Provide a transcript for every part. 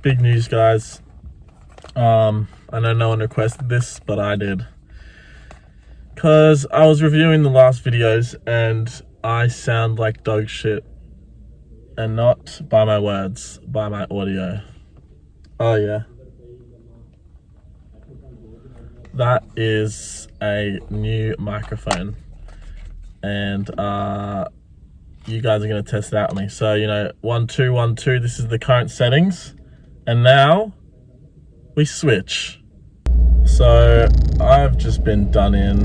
Big news, guys. I know no one requested this, but I did. Because I was reviewing the last videos and I sound like dog shit. And not by my words, by my audio. Oh, yeah. That is a new microphone. And you guys are going to test it out on me. So, 1, 2, 1, 2. This is the current settings. And now we switch. So I've just been done in.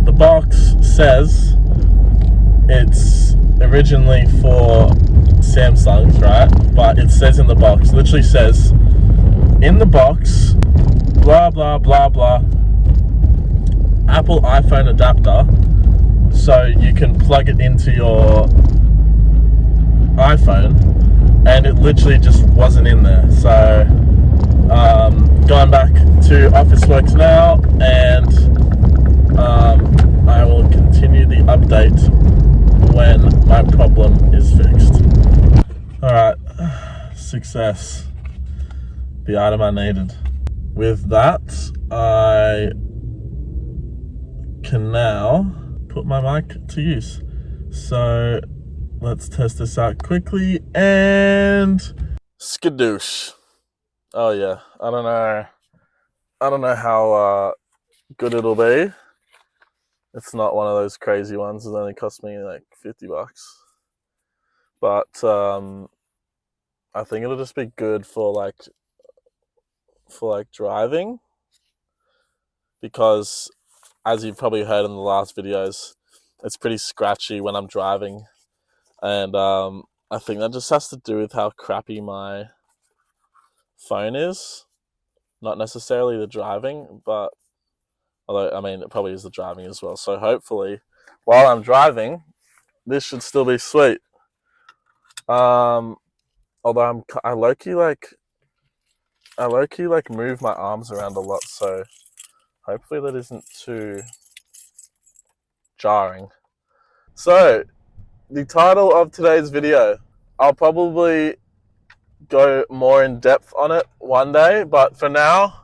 The box says it's originally for Samsung's, right? But it says in the box, literally says in the box, blah blah blah blah, Apple iPhone adapter, so you can plug it into your iPhone, and it literally just wasn't in there. So going back to Officeworks now, and I will continue the update when my problem is fixed. Alright, success. The item I needed. With that, I can now put my mic to use. So let's test this out quickly and skadoosh. Oh yeah, I don't know how good it'll be. It's not one of those crazy ones. It only cost me like $50. But I think it'll just be good for driving, because as you've probably heard in the last videos, it's pretty scratchy when I'm driving, and I think that just has to do with how crappy my phone is, not necessarily the driving, but although I mean it probably is the driving as well. So hopefully while I'm driving this should still be sweet. Although I low-key move my arms around a lot, so hopefully that isn't too jarring. So the title of today's video, I'll probably go more in depth on it one day, but for now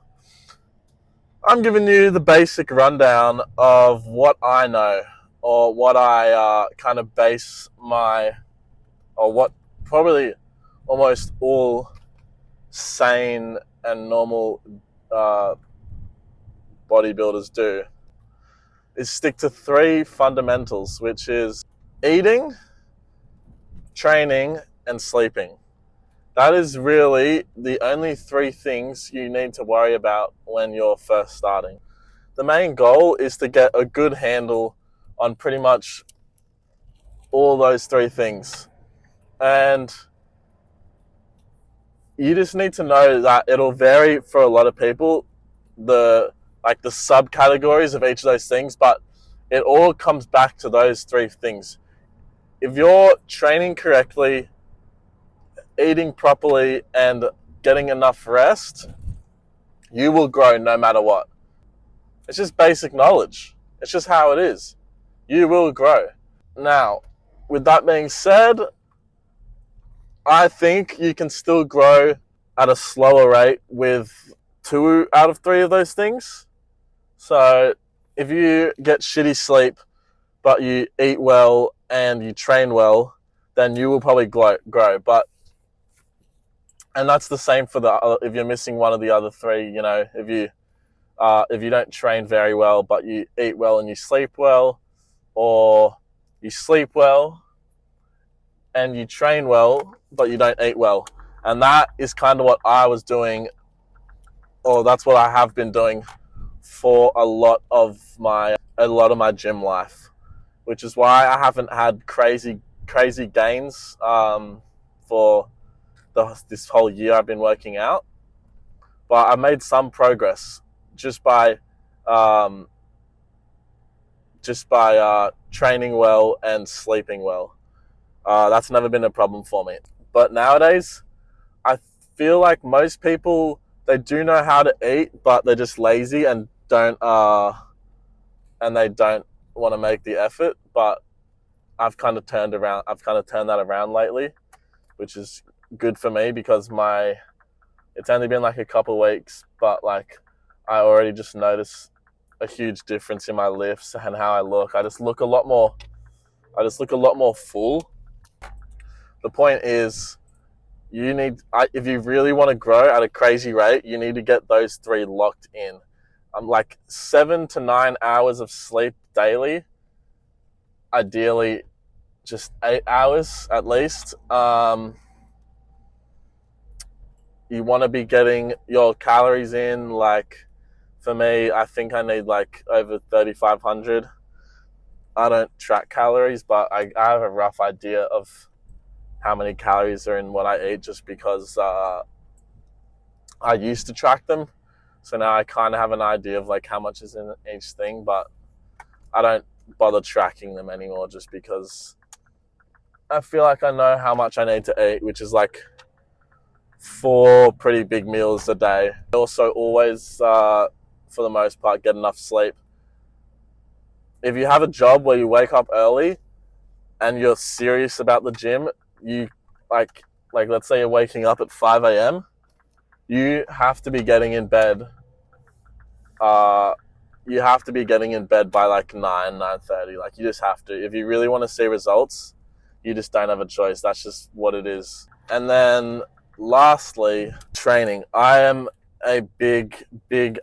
I'm giving you the basic rundown of what I know, or what I kind of base or what probably almost all sane and normal bodybuilders do, is stick to 3 fundamentals, which is eating, training, and sleeping. That is really the only 3 things you need to worry about when you're first starting. The main goal is to get a good handle on pretty much all those 3 things. And you just need to know that it'll vary for a lot of people, the subcategories of each of those things, but it all comes back to those 3 things. If you're training correctly, eating properly, and getting enough rest, you will grow no matter what. It's just basic knowledge. It's just how it is. You will grow. Now, with that being said, I think you can still grow at a slower rate with 2 out of 3 of those things. So if you get shitty sleep, but you eat well and you train well, then you will probably grow. And that's the same for if you're missing one of the other 3. If you don't train very well, but you eat well and you sleep well, or you sleep well and you train well, but you don't eat well. And that is kind of what I was doing, or that's what I have been doing for a lot of my gym life, which is why I haven't had crazy gains for this whole year I've been working out. But I made some progress just by training well and sleeping well. That's never been a problem for me. But nowadays, I feel like most people, they do know how to eat, but they're just lazy and don't want to make the effort. But I've kind of turned that around lately, which is good for me, because my It's only been like a couple weeks, but like I already just noticed a huge difference in my lifts and how I look. I just look a lot more full. The point is, if you really want to grow at a crazy rate, you need to get those 3 locked in. I'm like 7 to 9 hours of sleep daily. Ideally, just 8 hours at least. You want to be getting your calories in. Like for me, I think I need like over 3,500. I don't track calories, but I have a rough idea of how many calories are in what I eat, just because I used to track them. So now I kind of have an idea of like how much is in each thing, but I don't bother tracking them anymore, just because I feel like I know how much I need to eat, which is like 4 pretty big meals a day. I also always, for the most part, get enough sleep. If you have a job where you wake up early and you're serious about the gym, you like let's say you're waking up at 5 a.m., you have to be getting in bed. You have to be getting in bed by like 9:30. Like you just have to. If you really want to see results, you just don't have a choice. That's just what it is. And then lastly, training. I am a big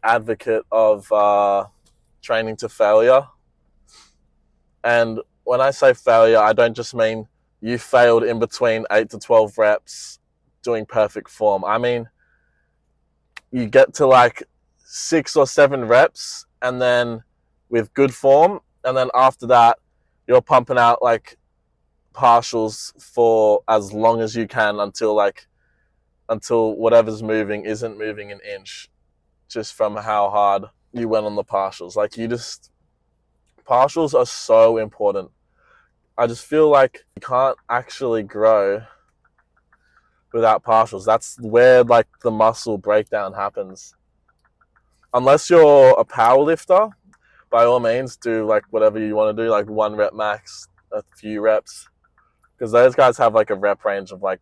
advocate of training to failure. And when I say failure, I don't just mean you failed in between 8 to 12 reps doing perfect form. I mean, you get to like 6 or 7 reps and then with good form, and then after that, you're pumping out like partials for as long as you can until whatever's moving isn't moving an inch, just from how hard you went on the partials. Like partials are so important. I just feel like you can't actually grow without partials. That's where like the muscle breakdown happens. Unless you're a power lifter, by all means do like whatever you want to do, like 1 rep max, a few reps, because those guys have like a rep range of like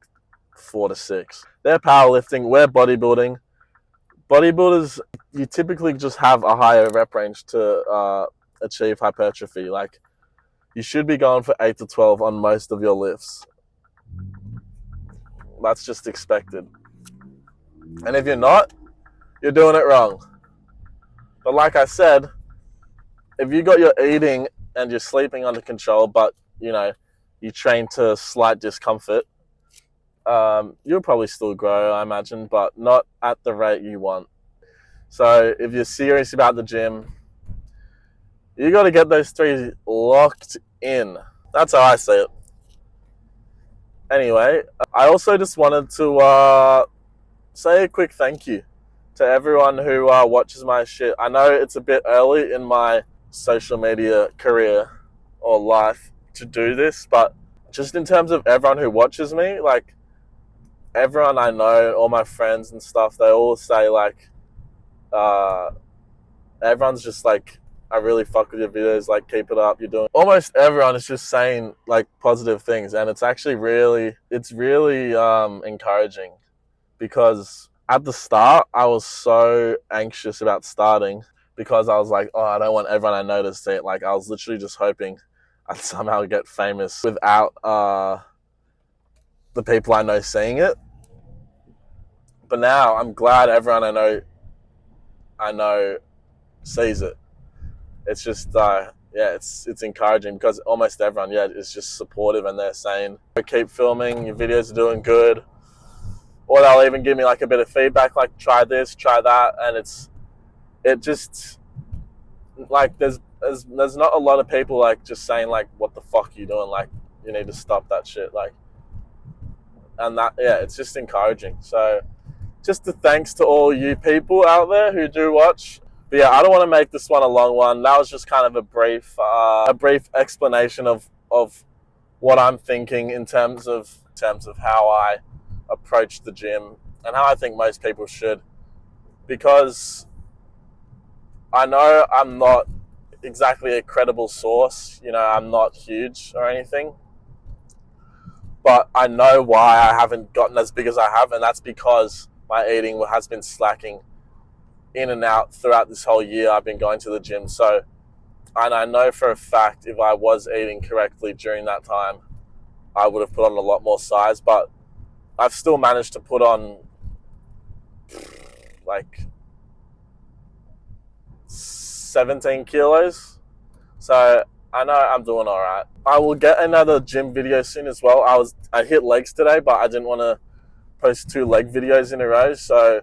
4 to 6. They're powerlifting, we're bodybuilding. Bodybuilders, you typically just have a higher rep range to achieve hypertrophy. Like you should be going for 8 to 12 on most of your lifts. That's just expected. And if you're not, you're doing it wrong. But like I said, if you got your eating and your sleeping under control, but you train to slight discomfort, you'll probably still grow, I imagine, but not at the rate you want. So if you're serious about the gym, you got to get those 3 locked in. That's how I say it. Anyway, I also just wanted to say a quick thank you to everyone who watches my shit. I know it's a bit early in my social media career or life to do this, but just in terms of everyone who watches me, like everyone I know, all my friends and stuff, they all say like, everyone's just like, I really fuck with your videos, like keep it up, you're doing. Almost everyone is just saying like positive things, and it's actually really encouraging, because at the start I was so anxious about starting, because I was like, oh, I don't want everyone I know to see it. Like I was literally just hoping I'd somehow get famous without the people I know seeing it. But now I'm glad everyone I know sees it. It's just it's encouraging, because almost everyone is just supportive, and they're saying keep filming, your videos are doing good, or they'll even give me like a bit of feedback, like try this, try that, and it just like there's not a lot of people like just saying like, what the fuck are you doing, like you need to stop that shit, like, and that it's just encouraging. So just a thanks to all you people out there who do watch. But yeah, I don't want to make this one a long one. That was just kind of a brief explanation of what I'm thinking in terms of how I approach the gym, and how I think most people should. Because I know I'm not exactly a credible source. I'm not huge or anything. But I know why I haven't gotten as big as I have, and that's because my eating has been slacking in and out throughout this whole year I've been going to the gym. So, and I know for a fact if I was eating correctly during that time, I would have put on a lot more size, but I've still managed to put on like 17 kilos. So I know I'm doing all right. I will get another gym video soon as well. I hit legs today, but I didn't want to post 2 leg videos in a row. So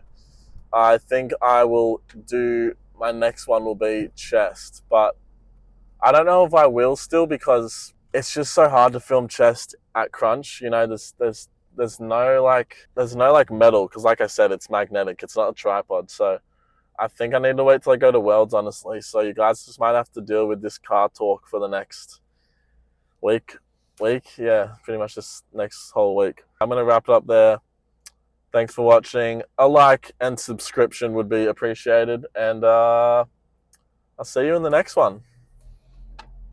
I think I will do, my next one will be chest, but I don't know if I will still, because it's just so hard to film chest at Crunch. You know, there's no like metal, because like I said, it's magnetic. It's not a tripod. So I think I need to wait till I go to Worlds, honestly. So you guys just might have to deal with this car talk for the next week. Yeah, pretty much this next whole week. I'm going to wrap it up there. Thanks for watching. A like and subscription would be appreciated. And I'll see you in the next one.